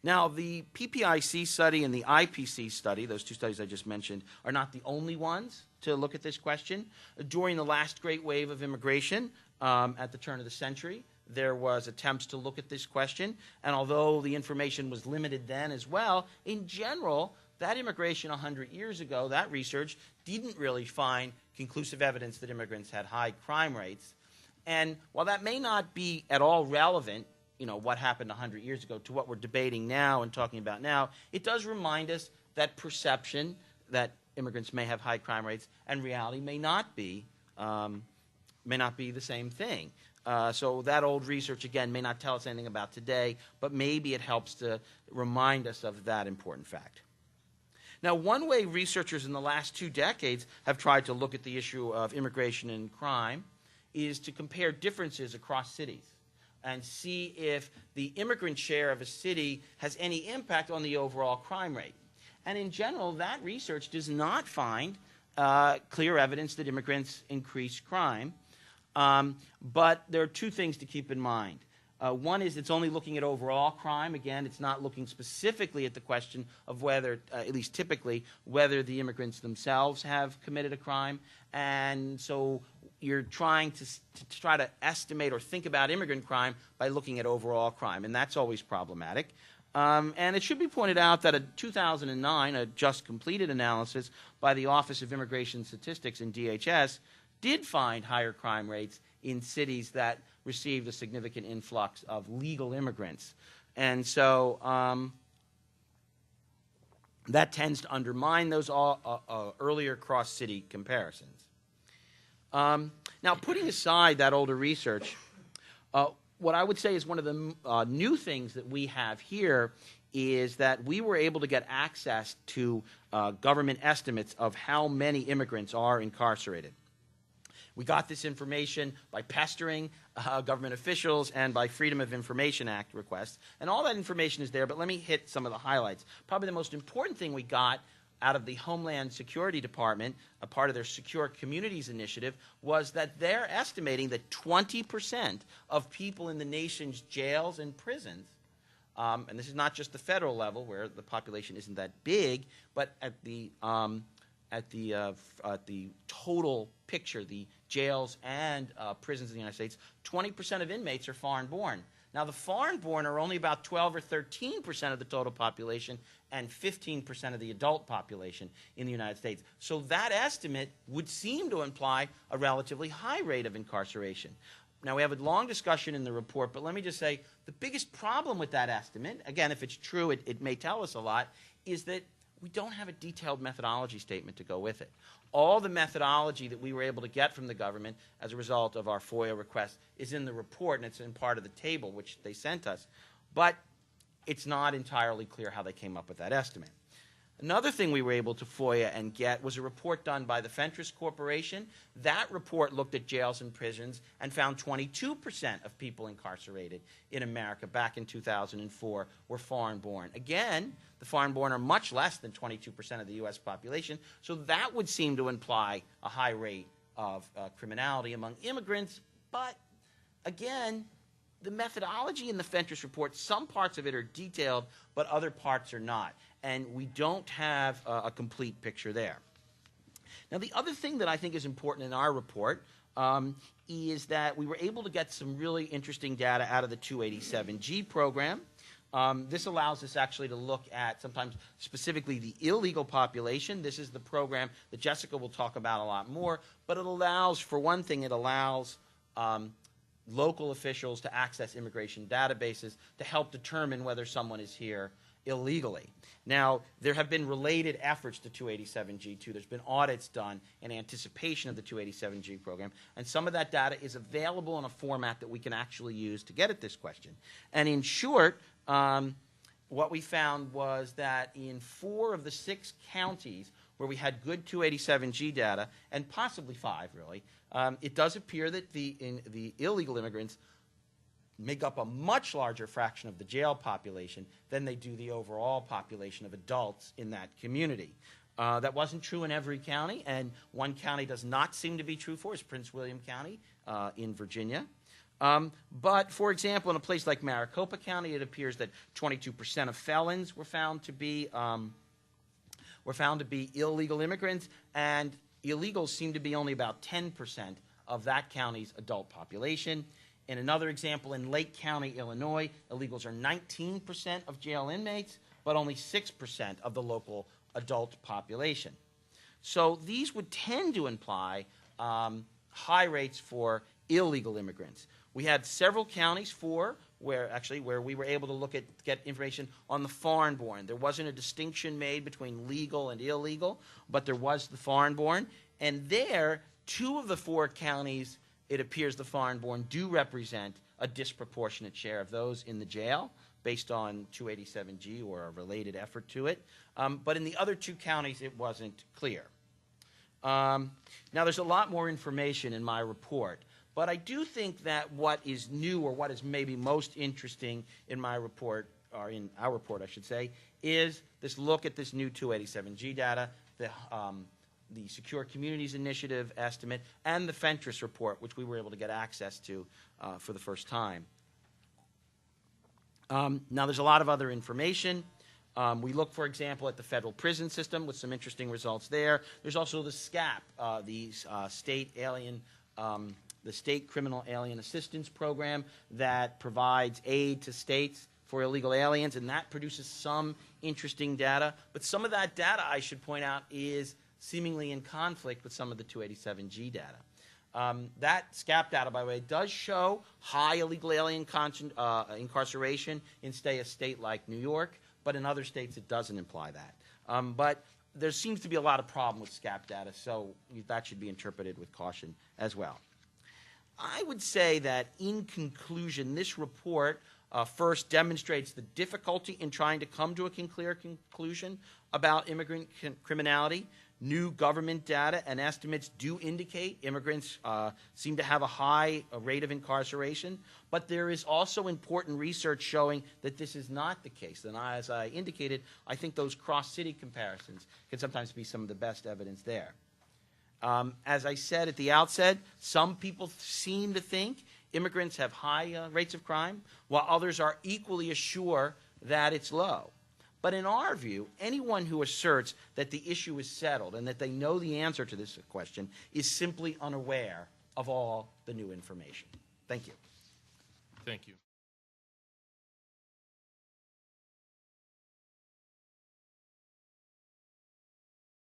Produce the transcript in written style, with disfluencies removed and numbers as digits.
Now, the PPIC study and the IPC study, those two studies I just mentioned, are not the only ones to look at this question. During the last great wave of immigration at the turn of the century, there was attempts to look at this question, and although the information was limited then as well, in general, that immigration 100 years ago, that research didn't really find conclusive evidence that immigrants had high crime rates. And while that may not be at all relevant, what happened 100 years ago to what we're debating now and talking about now, it does remind us that perception that immigrants may have high crime rates and reality may not be the same thing. So that old research, again, may not tell us anything about today, but maybe it helps to remind us of that important fact. Now, one way researchers in the last 2 decades have tried to look at the issue of immigration and crime is to compare differences across cities and see if the immigrant share of a city has any impact on the overall crime rate. And in general, that research does not find clear evidence that immigrants increase crime. But there are 2 things to keep in mind. One is it's only looking at overall crime. Again, it's not looking specifically at the question of whether, at least typically, whether the immigrants themselves have committed a crime. And so you're trying to try to estimate or think about immigrant crime by looking at overall crime, and that's always problematic. And it should be pointed out that a 2009, a just completed analysis by the Office of Immigration Statistics in DHS did find higher crime rates in cities that received a significant influx of legal immigrants. And so that tends to undermine those earlier cross-city comparisons. Now, putting aside that older research, what I would say is one of the new things that we have here is that we were able to get access to government estimates of how many immigrants are incarcerated. We got this information by pestering government officials and by Freedom of Information Act requests. And all that information is there, but let me hit some of the highlights. Probably the most important thing we got out of the Homeland Security Department, a part of their Secure Communities initiative, was that they're estimating that 20% of people in the nation's jails and prisons, and this is not just the federal level where the population isn't that big, but at the total picture, the jails and prisons in the United States, 20% of inmates are foreign-born. Now, the foreign-born are only about 12 or 13% of the total population and 15% of the adult population in the United States. So that estimate would seem to imply a relatively high rate of incarceration. Now, we have a long discussion in the report, but let me just say the biggest problem with that estimate, again, if it's true, it may tell us a lot, is that we don't have a detailed methodology statement to go with it. All the methodology that we were able to get from the government as a result of our FOIA request is in the report, and it's in part of the table which they sent us. But it's not entirely clear how they came up with that estimate. Another thing we were able to FOIA and get was a report done by the Fentress Corporation. That report looked at jails and prisons and found 22% of people incarcerated in America back in 2004 were foreign-born. Again, the foreign-born are much less than 22% of the U.S. population, so that would seem to imply a high rate of criminality among immigrants. But again, the methodology in the Fentress report, some parts of it are detailed, but other parts are not. And we don't have a complete picture there. Now, the other thing that I think is important in our report is that we were able to get some really interesting data out of the 287G program. This allows us actually to look at sometimes specifically the illegal population. This is the program that Jessica will talk about a lot more. But it allows, for one thing, it allows local officials to access immigration databases to help determine whether someone is here illegally. Now, there have been related efforts to 287G too. There's been audits done in anticipation of the 287G program, and some of that data is available in a format that we can actually use to get at this question. And in short, what we found was that in 4 of the 6 counties where we had good 287G data, and possibly 5 really, it does appear that the illegal immigrants make up a much larger fraction of the jail population than they do the overall population of adults in that community. That wasn't true in every county, and one county does not seem to be true for is Prince William County in Virginia. But, for example, in a place like Maricopa County, it appears that 22% of felons were found to be illegal immigrants, and illegals seem to be only about 10% of that county's adult population. In another example, in Lake County, Illinois, illegals are 19% of jail inmates, but only 6% of the local adult population. So these would tend to imply high rates for illegal immigrants. We had several counties, where we were able to get information on the foreign-born. There wasn't a distinction made between legal and illegal, but there was the foreign-born. And there, 2 of the 4 counties, it appears the foreign-born do represent a disproportionate share of those in the jail, based on 287G or a related effort to it. But in the other 2 counties, it wasn't clear. Now, there's a lot more information in my report. But I do think that what is new, or what is maybe most interesting in my report, or in our report, I should say, is this look at this new 287G data, the Secure Communities Initiative estimate, and the Fentress report, which we were able to get access to for the first time. Now, there's a lot of other information. We look, for example, at the federal prison system with some interesting results there. There's also the SCAP, the State Criminal Alien Assistance Program, that provides aid to states for illegal aliens, and that produces some interesting data. But some of that data, I should point out, is seemingly in conflict with some of the 287G data. That SCAP data, by the way, does show high illegal alien incarceration in, say, a state like New York, but in other states it doesn't imply that. But there seems to be a lot of problem with SCAP data, so that should be interpreted with caution as well. I would say that, in conclusion, this report first demonstrates the difficulty in trying to come to a clear conclusion about immigrant criminality. New government data and estimates do indicate immigrants seem to have a high rate of incarceration, but there is also important research showing that this is not the case. And as I indicated, I think those cross-city comparisons can sometimes be some of the best evidence there. As I said at the outset, some people seem to think immigrants have high rates of crime, while others are equally assured that it's low. But in our view, anyone who asserts that the issue is settled and that they know the answer to this question is simply unaware of all the new information. Thank you. Thank you.